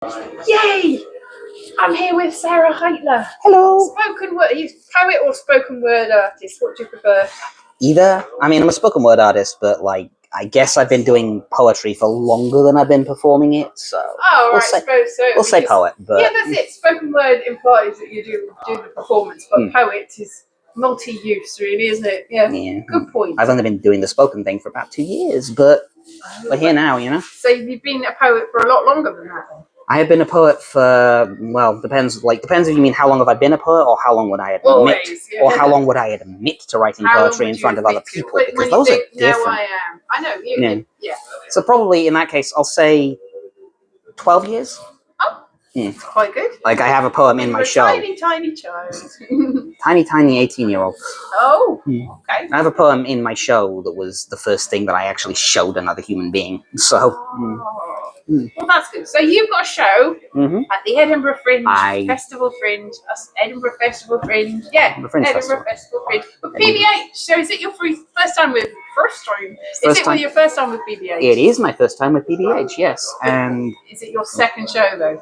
Yay! I'm here with Sarah Heitler. Hello. Spoken word, you poet or spoken word artist? What do you prefer? Either. I mean, I'm a spoken word artist, but I guess I've been doing poetry for longer than I've been performing it. So I suppose so. We'll say poet. But yeah, that's it. Spoken word implies that you do the performance, but poet is multi-use, really, isn't it? Yeah. Good point. I've only been doing the spoken thing for about 2 years, but we're here now, So you've been a poet for a lot longer than that, then? I have been a poet for, well, depends if you mean how long have I been a poet, or how long would I admit, or how long would I admit to writing poetry in front of other people, because those are different. Now I am. I know. Yeah. So probably in that case, I'll say 12 years. Oh, it's quite good. I have a poem in my show. Tiny child. Tiny 18-year-old. Oh, okay. I have a poem in my show that was the first thing that I actually showed another human being. So. Well, that's good. So you've got a show at the Edinburgh Fringe Festival Fringe, Edinburgh Festival Fringe, Festival Fringe. But PBH. So is it your first time with your first time with PBH? It is my first time with PBH. Yes. And is it your second show though?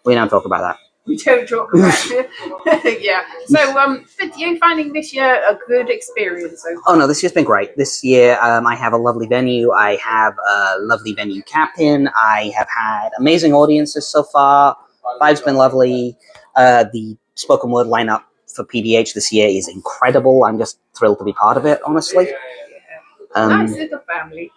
We don't talk about that. We don't talk about it. Yeah. So, but you finding this year a good experience so far? Oh no, this year's been great. This year, I have a lovely venue. I have a lovely venue captain. I have had amazing audiences so far. Vibe's been lovely. The spoken word lineup for PBH this year is incredible. I'm just thrilled to be part of it, honestly. Nice little family.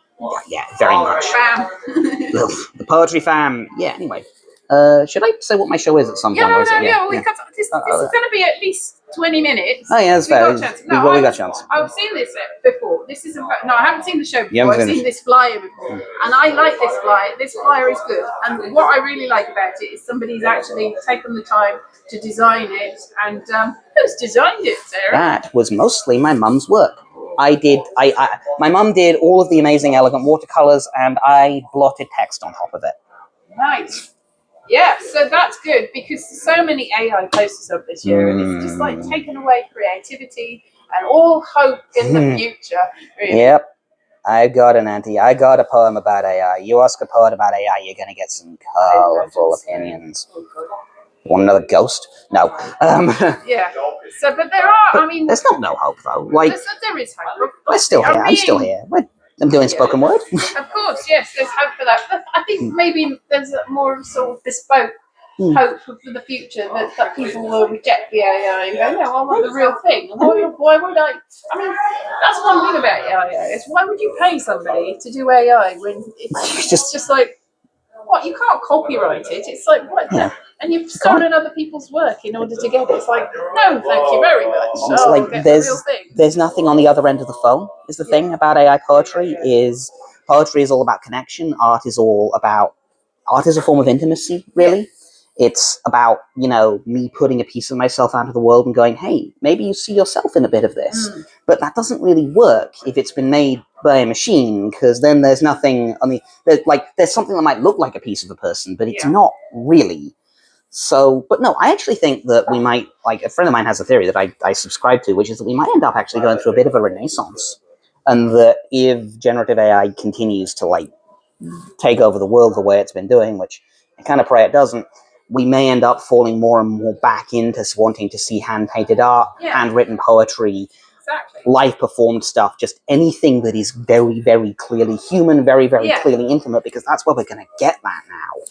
Yeah, very much. Fam. The poetry fam. Yeah, anyway. Should I say what my show is at some point? This is going to be at least 20 minutes. Oh, yeah, that's fair. We got a chance. I've seen this before. I haven't seen the show before. I've seen this flyer before. And I like this flyer. This flyer is good. And what I really like about it is somebody's actually taken the time to design it. And who's designed it, Sarah? That was mostly my mum's work. My mum did all of the amazing, elegant watercolors, and I blotted text on top of it. Nice. Yeah, so that's good because there's so many AI posters up this year, and it's just like taking away creativity and all hope in the future. Really. Yep, I got a poem about AI. You ask a poet about AI, you're going to get some colorful opinions. Want another ghost? No. Yeah. So, but there are. I mean, there's no hope though. There is hope. We're still here. I'm still here. I'm doing spoken word. Of course, yes, there's hope for that. But I think maybe there's a more sort of bespoke hope for the future that people will reject the AI and go, no, I want the real thing. And why would I? I mean, that's one thing about AI is why would you pay somebody to do AI when it's just like, what, you can't copyright it. It's like, what? Yeah. And you've stolen other people's work in order to get it. It's like, no, thank you very much. There's nothing on the other end of the phone, is the thing about AI poetry. Poetry is all about connection. Art is a form of intimacy, really. Yeah. It's about, me putting a piece of myself out of the world and going, hey, maybe you see yourself in a bit of this. But that doesn't really work if it's been made by a machine, because then there's nothing, there's something that might look like a piece of a person, but it's not really. So, but no, I actually think that we might, a friend of mine has a theory that I subscribe to, which is that we might end up actually going through a bit of a renaissance. And that if generative AI continues to, take over the world the way it's been doing, which I kind of pray it doesn't, we may end up falling more and more back into wanting to see hand-painted art, handwritten poetry, live performed stuff, just anything that is very, very clearly human, very, very clearly intimate, because that's where we're going to get that now.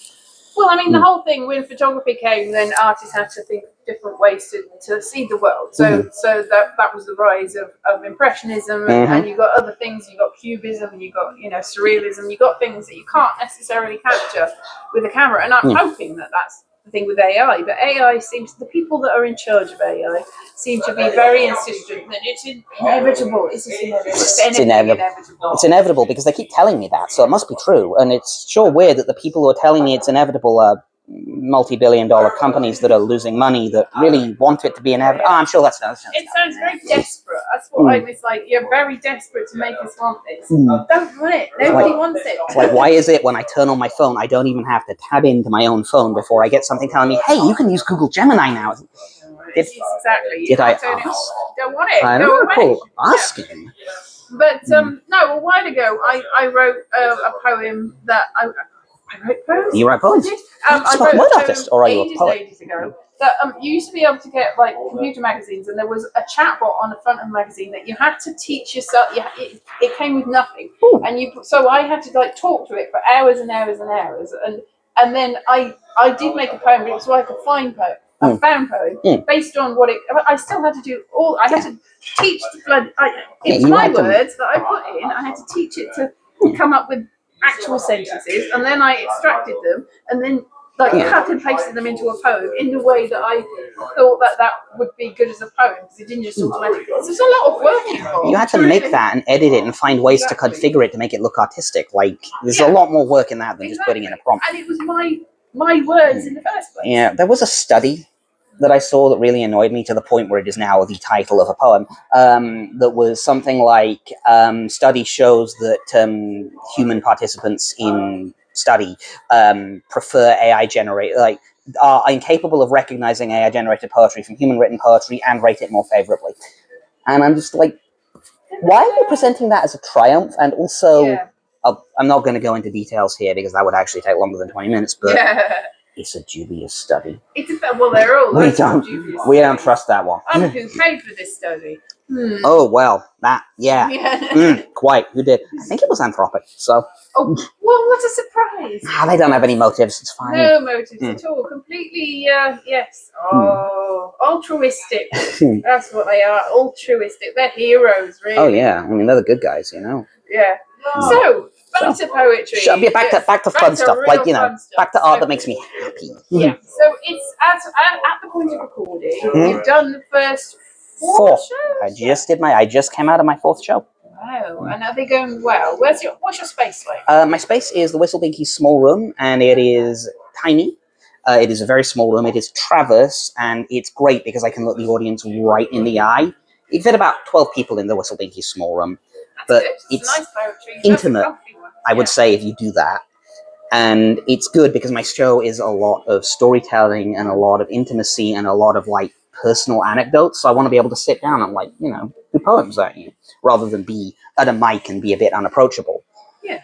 Well, I mean, the whole thing, when photography came, then artists had to think of different ways to see the world. So that was the rise of Impressionism, and you got other things, you got Cubism, you got, Surrealism, you got things that you can't necessarily capture with a camera. And I'm hoping that that's the thing with AI, but the people that are in charge of AI seem to be very insistent that it's inevitable. It's inevitable. It's inevitable because they keep telling me that, so it must be true. And it's sure weird that the people who are telling me it's inevitable are multi-billion-dollar companies that are losing money that really want it to be inevitable. I'm sure that's not. It sounds very desperate. That's what I was like. You're very desperate to make us want this. Don't want it. Nobody wants it. It's why is it when I turn on my phone, I don't even have to tab into my own phone before I get something telling me, hey, you can use Google Gemini now. Exactly. Did I ask? Don't want it. I don't recall asking. But no, a while ago, I wrote a poem that I wrote poems. You write poems? I Spoken word artist, or are you a poet? ages ago. That you used to be able to get like computer magazines, and there was a chatbot on the front of the magazine that you had to teach yourself. It came with nothing, and so I had to like talk to it for hours and hours and hours, and then I did make a poem, but it was like a found poem based on what it. I still had to do all. I had to teach the blood. It's my words that I put in. I had to teach it to come up with actual sentences, and then I extracted them, and then cut and pasted them into a poem in the way that I thought that would be good as a poem, because it didn't just automatically. There's a lot of work involved. You had to make that and edit it and find ways to configure it to make it look artistic. Like, there's a lot more work in that than just putting in a prompt. And it was my words in the first place. Yeah, there was a study that I saw that really annoyed me to the point where it is now the title of a poem. That was something like, study shows that human participants in study prefer AI generated, are incapable of recognizing AI generated poetry from human written poetry and rate it more favorably. And I'm just like, why are you presenting that as a triumph? And also, I'm not going to go into details here because that would actually take longer than 20 minutes, but it's a dubious study. Well, they're all dubious. We don't trust that one. And who paid for this study? Oh, well, quite. Who did? I think it was Anthropic, so. Oh, well, what a surprise. They don't have any motives, it's fine. No motives at all. Completely, yes. Oh, altruistic. That's what they are, altruistic. They're heroes, really. Oh, yeah. I mean, they're the good guys, you know. Yeah. So, back to poetry. Back to fun stuff. Like, you know, back to art that makes me happy. Yeah. So, it's at the point of recording, you've done the first four shows? I just came out of my fourth show. Wow, and are they going well? What's your space like? My space is the Whistlebinky small room, and it is tiny. It is a very small room. It is traverse, and it's great because I can look the audience right in the eye. You fit about 12 people in the Whistlebinky small room, but it's nice poetry. intimate, I would say, if you do that. And it's good because my show is a lot of storytelling and a lot of intimacy and a lot of, like, personal anecdotes, so I want to be able to sit down and, like, you know, do poems at you, rather than be at a mic and be a bit unapproachable. Yeah.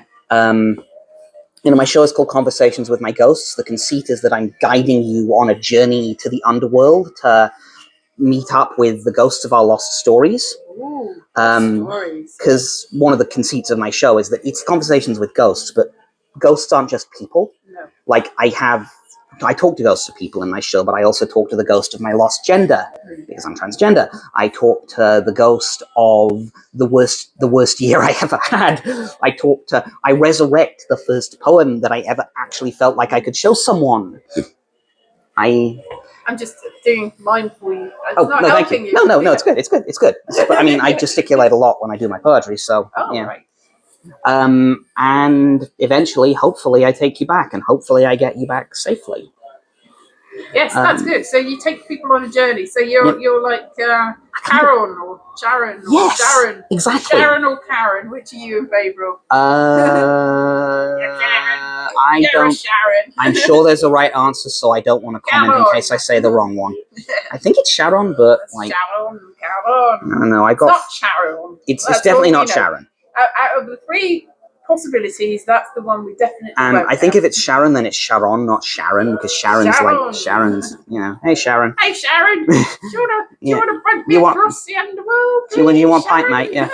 You know, my show is called Conversations with My Ghosts. The conceit is that I'm guiding you on a journey to the underworld to meet up with the ghosts of our lost stories. Ooh, stories. Because one of the conceits of my show is that it's conversations with ghosts, but ghosts aren't just people. No. Like, I talk to ghosts of people in my show, but I also talk to the ghost of my lost gender, because I'm transgender. I talk to the ghost of the worst year I ever had. I resurrect the first poem that I ever actually felt like I could show someone. I'm just doing mindful. It's not helping you. No, it's good. It's good. I mean, I gesticulate a lot when I do my poetry, so yeah. Right. And eventually, hopefully, I take you back, and hopefully, I get you back safely. Yes, that's good. So you take people on a journey. So you're like Karen or Sharon or Sharon. Exactly. Sharon or Karen, which are you in favour of? I don't. Sharon. I'm sure there's a right answer, so I don't want to comment in case I say the wrong one. I think it's Sharon, but like Sharon. I don't know. It's not Sharon. It's definitely not Sharon. Out of the three possibilities, that's the one we definitely. And I think if it's Sharon, then it's Sharon, not Sharon, because Sharon's, you know. Hey, Sharon. Hey, Sharon. Do you want to break me across the underworld? Do you want pint, mate? Yeah.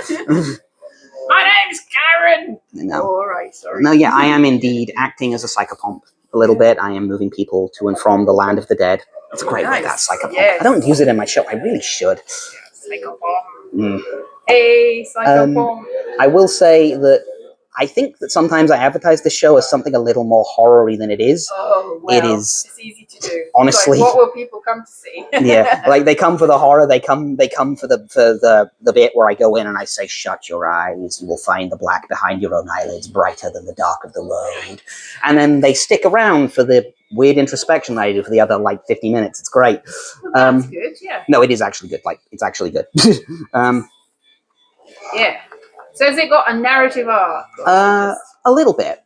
My name's Karen. No. All right, sorry. No, yeah, I am indeed acting as a psychopomp a little bit. I am moving people to and from the land of the dead. It's a great word, that psychopomp. Yes. I don't use it in my show. I really should. Psychopomp. Hey, psychopomp. I will say that I think that sometimes I advertise the show as something a little more horror-y than it is. Oh, well, it is. It's easy to do. Honestly, what will people come to see? Yeah, like they come for the horror. They come for the bit where I go in and I say, "Shut your eyes. You will find the black behind your own eyelids brighter than the dark of the road." And then they stick around for the weird introspection that I do for the other 50 minutes. It's great. Well, that's good. Yeah. No, it is actually good. It's actually good. Yeah. So has it got a narrative arc? A little bit.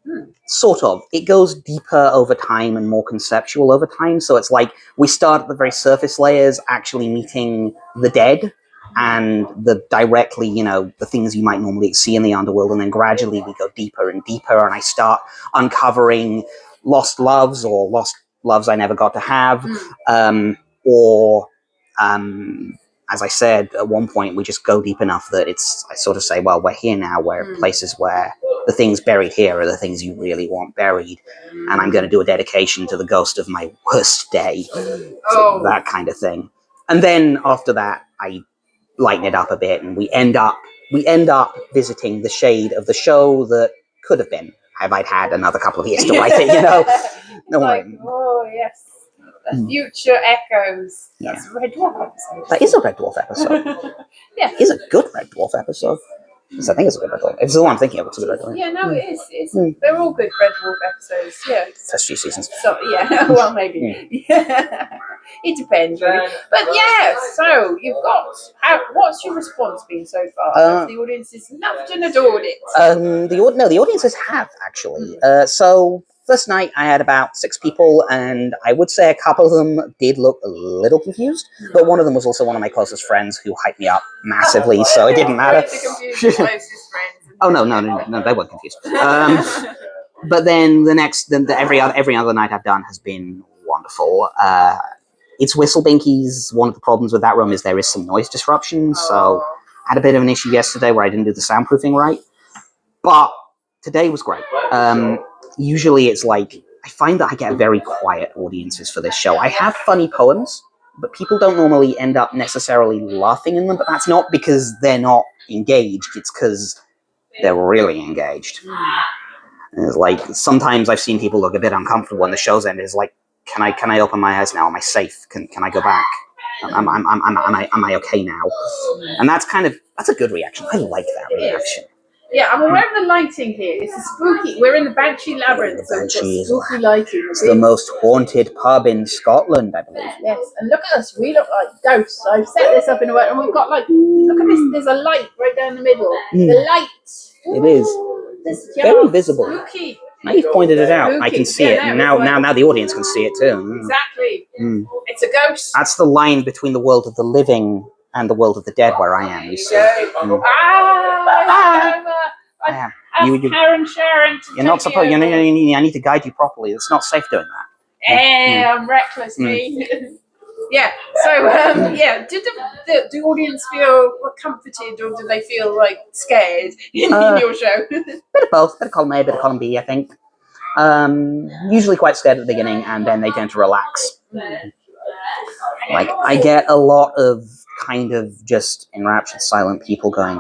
Sort of. It goes deeper over time and more conceptual over time. So it's like we start at the very surface layers, actually meeting the dead, and the directly, the things you might normally see in the underworld, and then gradually we go deeper and deeper, and I start uncovering lost loves or lost loves I never got to have, or as I said, at one point we just go deep enough that I sort of say, well, we're here now, we're places where the things buried here are the things you really want buried, and I'm going to do a dedication to the ghost of my worst day, so that kind of thing. And then after that, I lighten it up a bit, and we end up visiting the shade of the show that could have been, have I had another couple of years to write it, No, like, oh yes, the future echoes. Yeah. That's a Red Dwarf episode. That is a Red Dwarf episode. Yeah, it is a good Red Dwarf episode. I think it's a good Red Dwarf. If it's the one I'm thinking of, it's a good Red Dwarf. Yeah, no, it is. They're all good Red Dwarf episodes. Yeah. First few seasons. So yeah, well maybe. Yeah. It depends, really. But yeah, so you've got. What's your response been so far? The audience has loved and adored it. The audiences have actually. So first night I had about 6 people, and I would say a couple of them did look a little confused, but one of them was also one of my closest friends who hyped me up massively, so it didn't matter. Oh no, they weren't confused. But then every other night I've done has been wonderful. It's Whistle Binkies. One of the problems with that room is there is some noise disruption, so I had a bit of an issue yesterday where I didn't do the soundproofing right. But today was great. Usually it's like, I find that I get very quiet audiences for this show. I have funny poems, but people don't normally end up necessarily laughing in them, but that's not because they're not engaged, it's because they're really engaged. And it's like, sometimes I've seen people look a bit uncomfortable when the show's ended. It's like, can I open my eyes now? Am I safe? Can I go back? Am I okay now? And that's a good reaction. I like that reaction. Yeah, I'm aware of the lighting here. It's spooky. We're in the Banshee Labyrinth, so it's spooky lighting. It's the most haunted pub in Scotland, I believe. Yes, and look at us. We look like ghosts. I've set this up in a way, and we've got look at this. There's a light right down the middle. The light. It is. This very visible. Spooky. Now you've pointed it out. I can see it. And now the audience can see it too. Exactly. It's a ghost. That's the line between the world of the living and the world of the dead where I am. You see. Karen Sharon. You're not supposed. I need to guide you properly. It's not safe doing that. I'm reckless, me. Yeah. So, did the audience feel comforted, or did they feel like scared in your show? Bit of both. Bit of column A, bit of column B, I think. Usually quite scared at the beginning, and then they tend to relax. Like, I get a lot of kind of just enraptured, silent people going.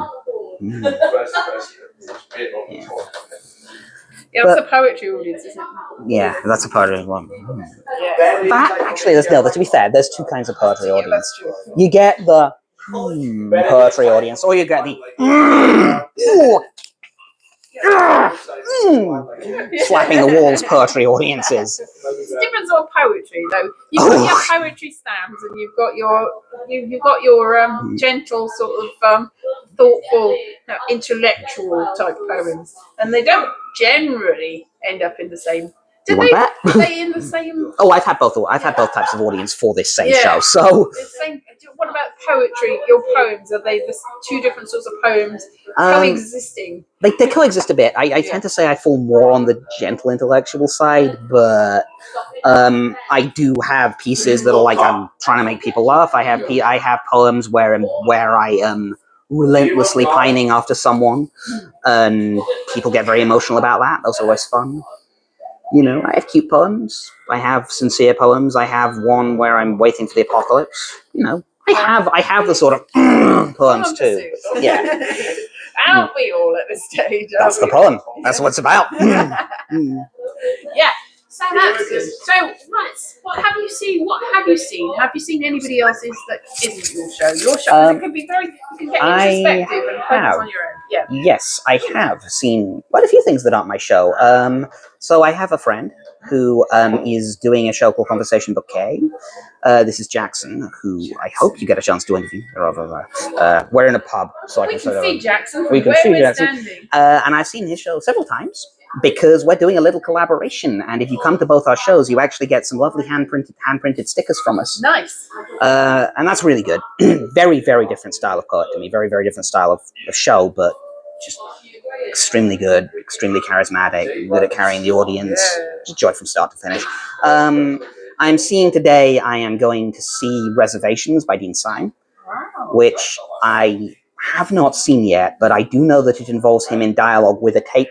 Yeah, it's a poetry audience, isn't it? Yeah, that's a poetry one. Yeah. That actually, to be fair, there's 2 kinds of poetry audience. That's true. You get the poetry audience, or you get the slapping the walls poetry audiences. It's a different sort of poetry, though. You've got your poetry stands, and you've got your gentle sort of thoughtful, intellectual type poems, and they don't generally end up in the same. Do they in the same? Oh, I've had both types of audience for this same show. So, what about poetry? Your poems, are they the 2 different sorts of poems coexisting? They coexist a bit. I tend to say I fall more on the gentle intellectual side, but I do have pieces that are like I'm trying to make people laugh. I have poems where I am relentlessly pining after someone, and people get very emotional about that. Those are always fun. I have cute poems. I have sincere poems. I have one where I'm waiting for the apocalypse. I have the sort of poems too. Yeah. Aren't we all at this stage? That's the poem. That's what it's about. Yeah. So that's good. So what have you seen? Have you seen anybody else's that isn't your show? Your show, it can be very. You can get introspective and focus on your own. Yeah. Yes, I have seen quite a few things that aren't my show. So I have a friend who is doing a show called Conversation Bouquet. This is Jackson, who I hope you get a chance to interview. We're in a pub, so I can see Jackson. We can see Jackson. Standing. And I've seen his show several times. because we're doing a little collaboration, and if you come to both our shows, you actually get some lovely hand-printed stickers from us. Nice. And that's really good. Very, very different style of poet to me. Very, very different style of show, but just extremely good, extremely charismatic, good at carrying the audience. Just joy from start to finish. I'm seeing today, I am going to see Reservations by Dean Syme, which I have not seen yet, but I do know that it involves him in dialogue with a tape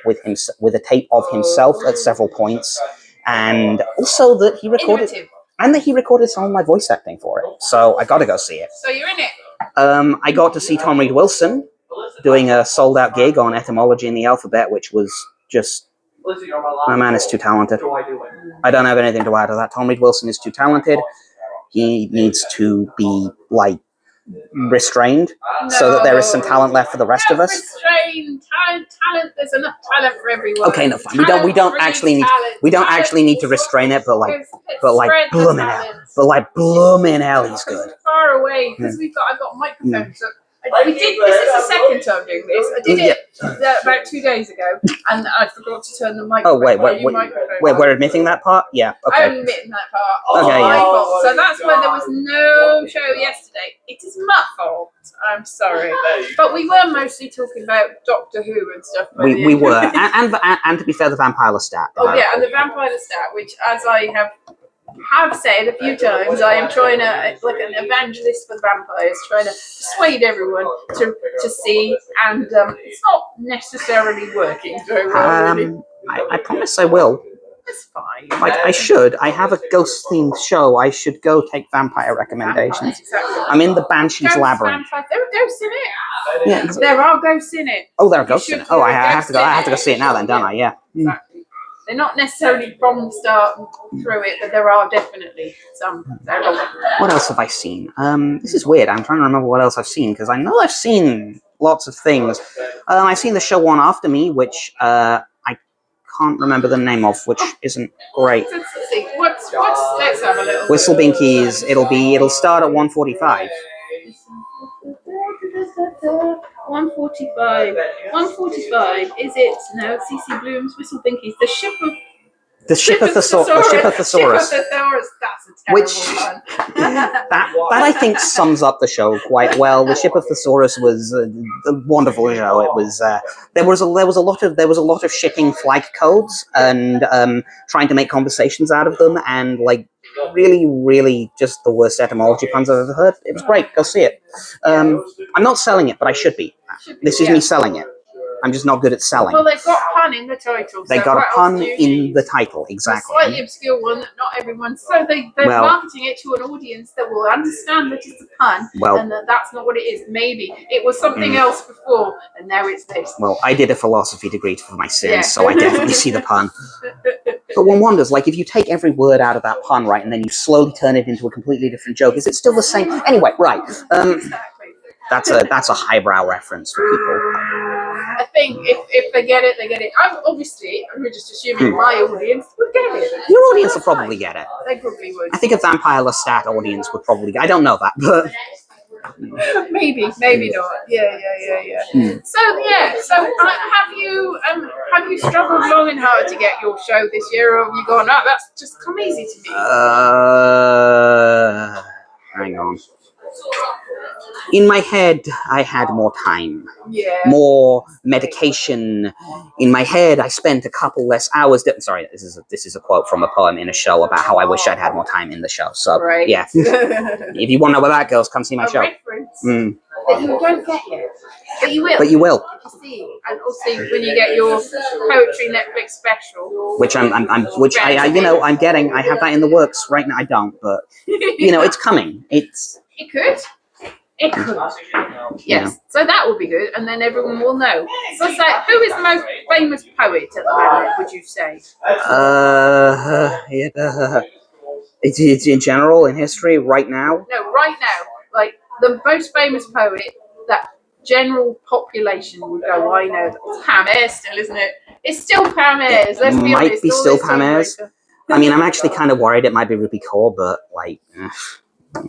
of himself at several points, and also that he recorded some of my voice acting for it. So I got to go see it. So you're in it. I got to see Tom Reed Wilson doing a sold-out gig on Etymology in the Alphabet, which was just, my man is too talented. I don't have anything to add to that. Tom Reed Wilson is too talented. He needs to be, like, restrained so that there is some talent left for the rest of us. Restrained talent. There's enough talent for everyone. Okay, no, fine. We don't actually need to restrain it, but bloomin' hell, he's good. Far away because I've got microphones. So this is the second time doing this. I did it about 2 days ago, and I forgot to turn the microphone. Wait, we're admitting that part? Yeah, okay. I'm admitting that part. Okay, My yeah. fault. So that's why there was no show yesterday. It is my fault. I'm sorry. But we were mostly talking about Doctor Who and stuff. We were. And to be fair, the Vampire Lestat. Oh, yeah, and the Vampire Lestat, which, as I have said a few times, I am trying to, like an evangelist for vampires, trying to persuade everyone to see, and it's not necessarily working very well, really. I promise I will. It's fine. Like, I should. I have a ghost-themed show. I should go take vampire recommendations. Exactly. I'm in the Banshee's Labyrinth. There are ghosts in it. Yeah, there are ghosts in it. Oh, there are ghosts in it. Oh, I have to go see it now then, don't I? Yeah. Exactly. They're not necessarily from the start through it, but there are definitely some. What else have I seen? This is weird. I'm trying to remember what else I've seen, because I know I've seen lots of things. I've seen the show One After Me, which I can't remember the name of, which isn't great. Let's have a little. Whistle Binkies. It'll start at 1:45. 1:45. 1:45. Is it? No, it's CC Bloom's Whistle Binkies. The ship of Thesaurus. That's a terrible one. that I think sums up the show quite well. The Ship of Thesaurus was a wonderful show. It was there was a lot of shipping flight codes and trying to make conversations out of them, and like really just the worst etymology puns I've ever heard. It was great. Go see it. I'm not selling it, but I should be. This is me selling it. I'm just not good at selling. Well, they've got pun in the title. They got a pun in the title, exactly. A slightly obscure one that not everyone. So they're marketing it to an audience that will understand that it's a pun, and that's not what it is. Maybe it was something else before, and now it's this. Well, I did a philosophy degree for my sins, so I definitely see the pun. But one wonders, like, if you take every word out of that pun, right, and then you slowly turn it into a completely different joke, is it still the same? Anyway, right. Exactly. That's a highbrow reference for people. I think if they get it, they get it. We're just assuming my audience would get it. Your audience will probably get it. They probably would. I think a Vampire Lestat audience would probably get it. I don't know that, but... maybe not. Yeah. So have you struggled long and hard to get your show this year, or have you gone, that's just come easy to me? Hang on. In my head, I had more time, more medication. In my head, I spent a couple less hours. Sorry, this is a quote from a poem in a show about how I wish I'd had more time in the show. So, yeah. If you want to know where that goes, come see my show. Reference that you don't get yet, but you will. But you will. See, and also when you get your poetry Netflix special, which I'm getting. I have that in the works right now. I don't, but it's coming. It could. Yes. Yeah. So that will be good, and then everyone will know. So say, who is the most famous poet at the moment, would you say? It's in general, in history, right now? No, right now. Like, the most famous poet that general population would go, I know. It's Pam Ayres still, isn't it? It's still Pam Ayres, let's be honest. Might be still Pam Ayres. I mean, I'm actually kind of worried it might be Rupi Kaur, but, like... I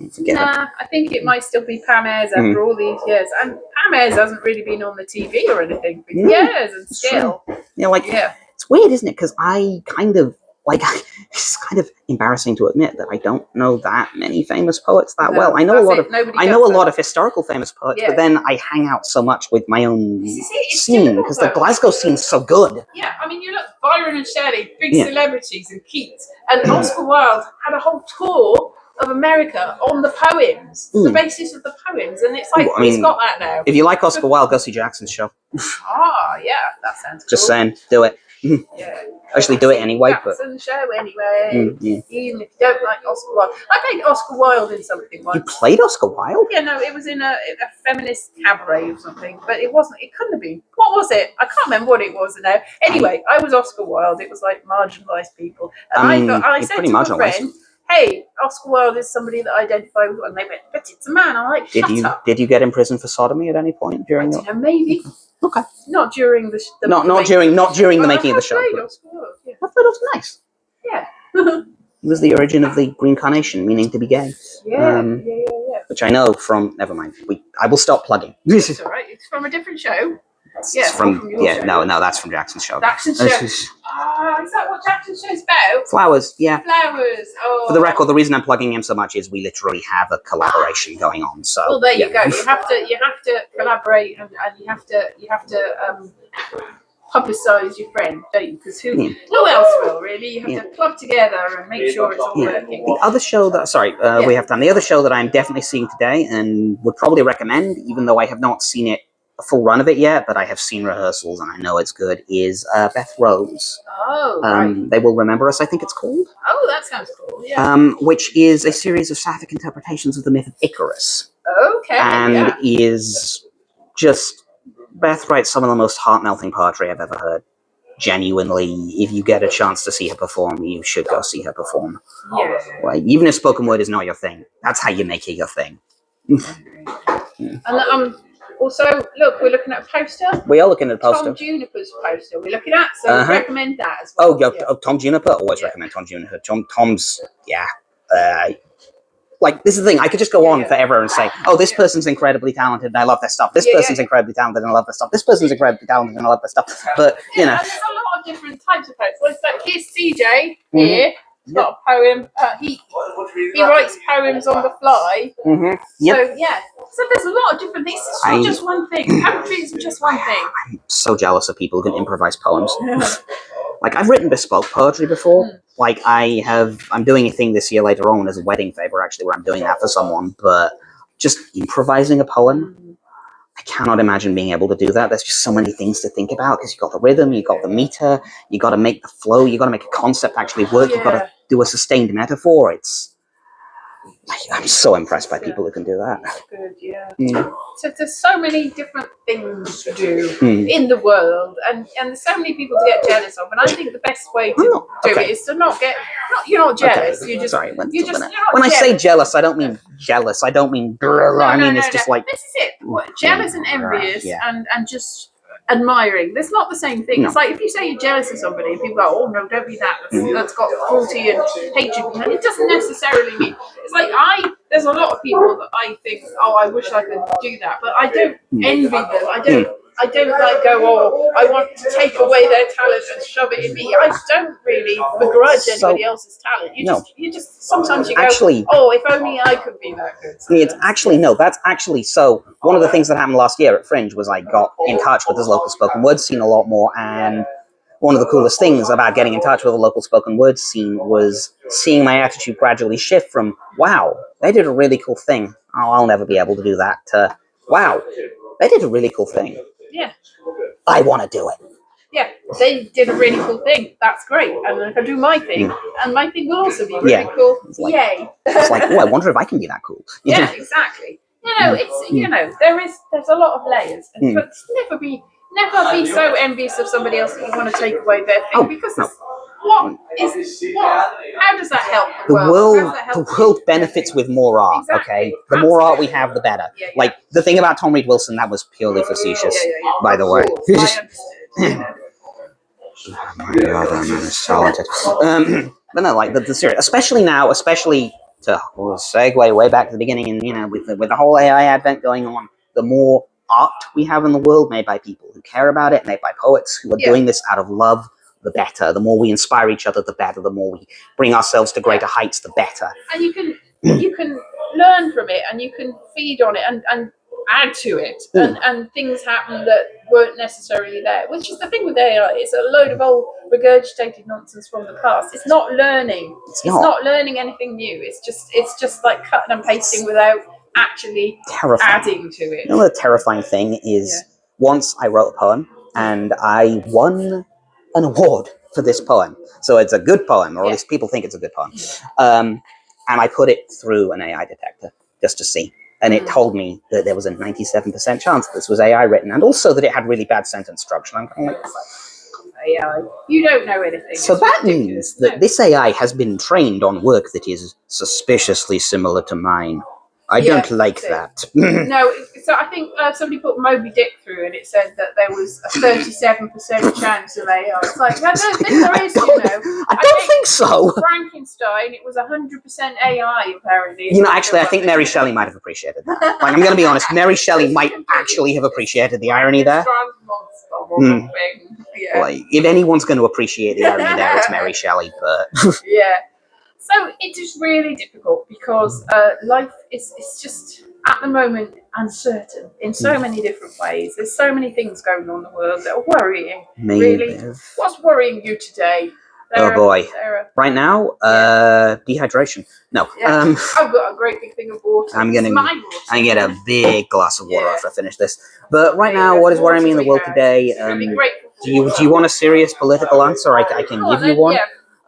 think it might still be Pam Ayres after all these years. And Pam Ayres hasn't really been on the TV or anything for years, and still. Yeah, It's weird, isn't it? Because I kind of like. It's kind of embarrassing to admit that I don't know that many famous poets that well. I know a lot of. I know a lot of historical famous poets, but then I hang out so much with my own scene because the Glasgow scene's so good. Yeah, I mean, you look, Byron and Shelley, big celebrities, and Keats, and Oscar Wilde had a whole tour of America on the poems, the basis of the poems, and it's like, who's got that now? If you like Oscar Wilde, go see Jackson's show. Yeah, that sounds cool. Just saying, do it. Yeah. Actually, do it anyway. Jackson's show anyway. Even if you don't like Oscar Wilde, I played Oscar Wilde in something once. You played Oscar Wilde? Yeah, no, it was in a feminist cabaret or something, but it wasn't. It couldn't have been. What was it? I can't remember what it was now. Anyway, I was Oscar Wilde. It was like marginalised people, and I said to a friend, "Hey, Oscar Wilde is somebody that I identify with," and they went, "But it's a man." I'm like, "Shut up." Did you get in prison for sodomy at any point during? Maybe. Okay. Not during the not during the making of the show. I thought it was nice. Yeah. It was the origin of the green carnation, meaning to be gay. Yeah. Which I know from. Never mind. I will stop plugging. It's all right. It's from a different show. That's from Jackson's show. Jackson's show. Is that what Jackson's show's about? Flowers, yeah. Flowers. Oh. For the record, the reason I'm plugging him so much is we literally have a collaboration going on. So. Well, there you go. You have to collaborate, and you have to publicise your friend, don't you? Because who else will really? You have to club together and make sure it's all working. The other show we have done. The other show that I'm definitely seeing today and would probably recommend, even though I have not seen it a full run of it yet, but I have seen rehearsals and I know it's good, is Beth Rose. Oh, right. They Will Remember Us, I think it's called. Oh, that sounds cool, yeah. Which is a series of sapphic interpretations of the myth of Icarus. Okay, and is just... Beth writes some of the most heart-melting poetry I've ever heard. Genuinely, if you get a chance to see her perform, you should go see her perform. Yeah. Like, even if spoken word is not your thing, that's how you make it your thing. And also, look, we're looking at a poster. We are looking at a poster. Tom Juniper's poster we're looking at, so recommend that as well. Tom Juniper? Always recommend Tom Juniper. Tom's, like, this is the thing, I could just go on forever and say, this person's incredibly talented and I love their stuff. This person's incredibly talented and I love their stuff. This person's incredibly talented and I love their stuff. But, you know. And there's a lot of different types of poets. Well, it's like, here's CJ here. He's got a poem. He writes poems on the fly. So there's a lot of different things. It's not just one thing. Poetry isn't just one thing. I'm so jealous of people who can improvise poems. Like, I've written bespoke poetry before. Like, I'm doing a thing this year later on as a wedding favor, actually, where I'm doing that for someone. But just improvising a poem, I cannot imagine being able to do that. There's just so many things to think about because you've got the rhythm, you've got the meter, you've got to make the flow, you've got to make a concept actually work, you've got to do a sustained metaphor. I'm so impressed by people who can do that. That's good, So there's so many different things to do in the world, and there's so many people to get jealous of. And I think the best way to do it is to not get. You're not jealous. Okay. When I say jealous, I don't mean jealous. I don't mean. It's just like. This is it. Jealous and envious, and just admiring. That's not the same thing. It's like if you say you're jealous of somebody, people go, "Oh no, don't be that. That's got cruelty and hatred." And it doesn't necessarily mean. It's like there's a lot of people that I think, "Oh, I wish I could do that," but I don't envy them. I don't like go, "Oh, I want to take away their talent and shove it in me." I don't really begrudge anybody else's talent. You just sometimes you go, "Oh, if only I could be that good." So that's actually so. One of the things that happened last year at Fringe was I got in touch with this local spoken word scene a lot more, and one of the coolest things about getting in touch with the local spoken word scene was seeing my attitude gradually shift from, wow, they did a really cool thing. Oh, I'll never be able to do that, to, wow, they did a really cool thing. Yeah. I want to do it. Yeah, they did a really cool thing. That's great. And then if I do my thing, and my thing will also be really cool. Yay. It's like, I wonder if I can be that cool. Yeah, exactly. There's a lot of layers. But never be so envious of somebody else that you want to take away their thing, because how does that help the world? The world benefits with more art, okay? The more art we have, the better. Like, the thing about Tom Reed Wilson, that was purely facetious, by the way. Oh my God, that man is talented. But no, like, the series, especially to segue way back to the beginning, and, with the whole AI advent going on, the more art we have in the world made by people who care about it, made by poets who are doing this out of love the better. The more we inspire each other, the better. The more we bring ourselves to greater heights, the better. And you can learn from it, and you can feed on it, and add to it, and things happen that weren't necessarily there. Which is the thing with AI; it's a load of old regurgitated nonsense from the past. It's not learning. It's not learning anything new. It's just like cutting and pasting without actually adding to it. You know, the terrifying thing is, once I wrote a poem and I won an award for this poem. So it's a good poem, or at least people think it's a good poem. And I put it through an AI detector just to see. And it told me that there was a 97% chance this was AI written, and also that it had really bad sentence structure. I'm kind of like, AI. You don't know anything. So that means that this AI has been trained on work that is suspiciously similar to mine. I don't like that. No, so I think somebody put Moby Dick through, and it said that there was a 37% chance of AI. It's like, I don't think there is, I don't think so. Frankenstein, it was 100% AI, apparently. You know, actually, I think Mary Shelley might have appreciated that. Like, I'm going to be honest, Mary Shelley might actually have appreciated the irony there. Like, if anyone's going to appreciate the irony there, it's Mary Shelley, but... Yeah. So it is really difficult because life is just, at the moment, uncertain in so many different ways. There's so many things going on in the world that are worrying. Really. What's worrying you today? Sarah, oh boy. Sarah. Right now, dehydration. No. Yeah. I've got a great big thing of water. I'm going to get a big glass of water after I finish this. But right now, what is worrying me in the world today? Do you want a serious political answer? I can give you one.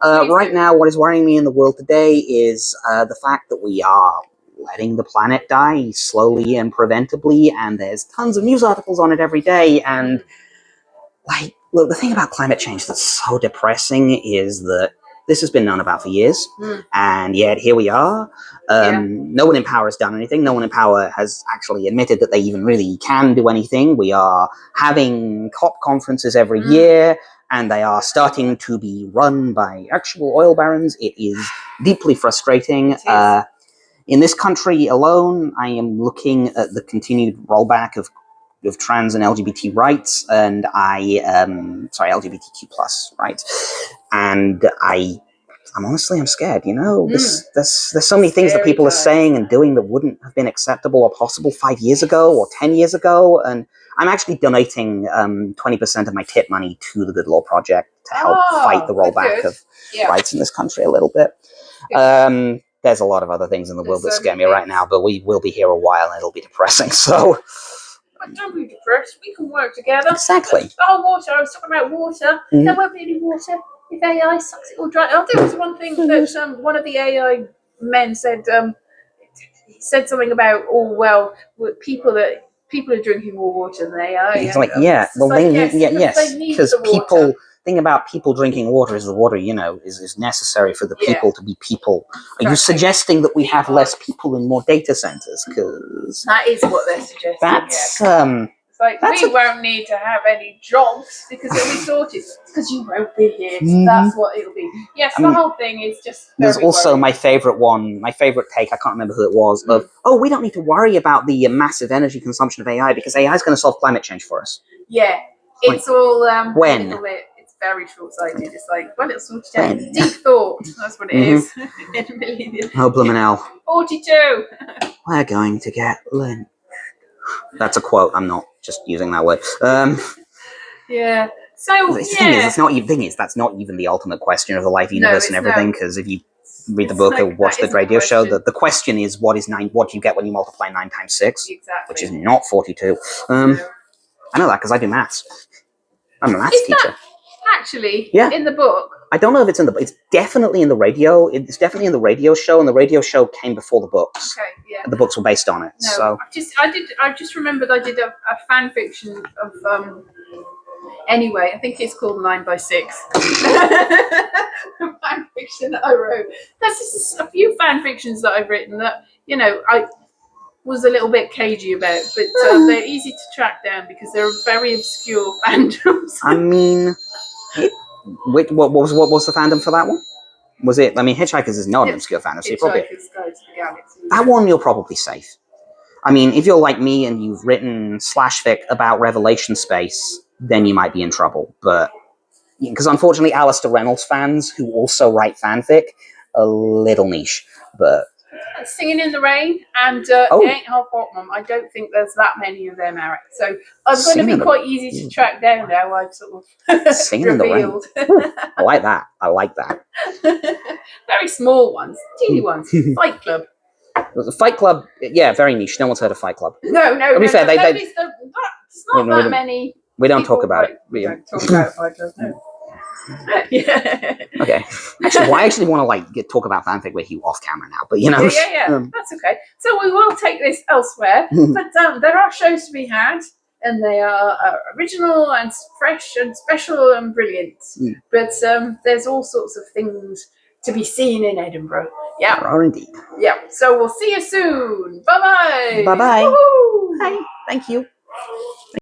Right now, what is worrying me in the world today is the fact that we are letting the planet die slowly and preventably, and there's tons of news articles on it every day. And like, look, the thing about climate change that's so depressing is that this has been known about for years, and yet here we are. No one in power has done anything. No one in power has actually admitted that they even really can do anything. We are having COP conferences every year, and they are starting to be run by actual oil barons. It is deeply frustrating. In this country alone, I am looking at the continued rollback of trans and LGBT rights, and LGBTQ plus rights, and I'm scared. You know, there's so many things that people are saying and doing that wouldn't have been acceptable or possible 5 years ago or 10 years ago, and I'm actually donating 20% of my tip money to the Good Law Project to help fight the rollback of rights in this country a little bit. There's a lot of other things in the world that scare me right now, but we will be here a while and it'll be depressing. So. But don't be depressed. We can work together. Exactly. The water. I was talking about water. There won't be any water if AI sucks it all dry. Oh, there was one thing that one of the AI men said. He said something about, people are drinking more water than AI. It's like, because thing about people drinking water is the water, is necessary for the people to be people. Are you suggesting that we have less people in more data centers? Because that is what they're suggesting. That's it's like we won't need to have any jobs because it'll be sorted because you won't be here. So that's what it'll be. Yes, the whole thing is just. There's also my favorite take. I can't remember who it was. Of we don't need to worry about the massive energy consumption of AI because AI is going to solve climate change for us. Yeah, it's all when. It's very short-sighted. It's like, it's sort of deep thought. That's what it is. Oh, bloomin' hell. 42. We're going to get lynched. That's a quote. I'm not just using that word. Yeah. So the thing is, that's not even the ultimate question of the life, universe, and everything. Because if you read the book or watch the radio show, the question is, what do you get when you multiply 9 times 6? Exactly. Which is not 42. I know that because I do maths. I'm a maths teacher. Actually, in the book. I don't know if it's in the book. It's definitely in the radio. It's definitely in the radio show, and the radio show came before the books. Okay, yeah. The books were based on it. No, so I just remembered I did a fan fiction of anyway, I think it's called 9 by 6. Fan fiction that I wrote. There's just a few fan fictions that I've written that I was a little bit cagey about, but they're easy to track down because they're very obscure fandoms. I mean, what was the fandom for that one? Was it? I mean, Hitchhikers is not an obscure fandom, so you probably that one you're probably safe. I mean, if you're like me and you've written /fic about Revelation Space, then you might be in trouble. But because unfortunately, Alistair Reynolds fans who also write fanfic, a little niche, but. Singing in the Rain and It Ain't Half Hot Mum. I don't think there's that many of them, Eric. So I'm going to be quite easy to track down now. I've sort of Singing revealed. in the Rain. I like that. I like that. Very small ones, teeny ones. Fight Club. The Fight Club, yeah, very niche. No one's heard of Fight Club. No. To be fair, it's not that many. We don't talk about it. We don't talk about Fight Club. No. Yeah. Okay. Actually, I actually want to talk about fanfic with you off camera now, but Yeah. That's okay. So we will take this elsewhere, but there are shows to be had, and they are original and fresh and special and brilliant. But there's all sorts of things to be seen in Edinburgh. Yeah. There are indeed. Yeah. So we'll see you soon. Bye bye. Bye bye. Woo-hoo! Hi. Thank you.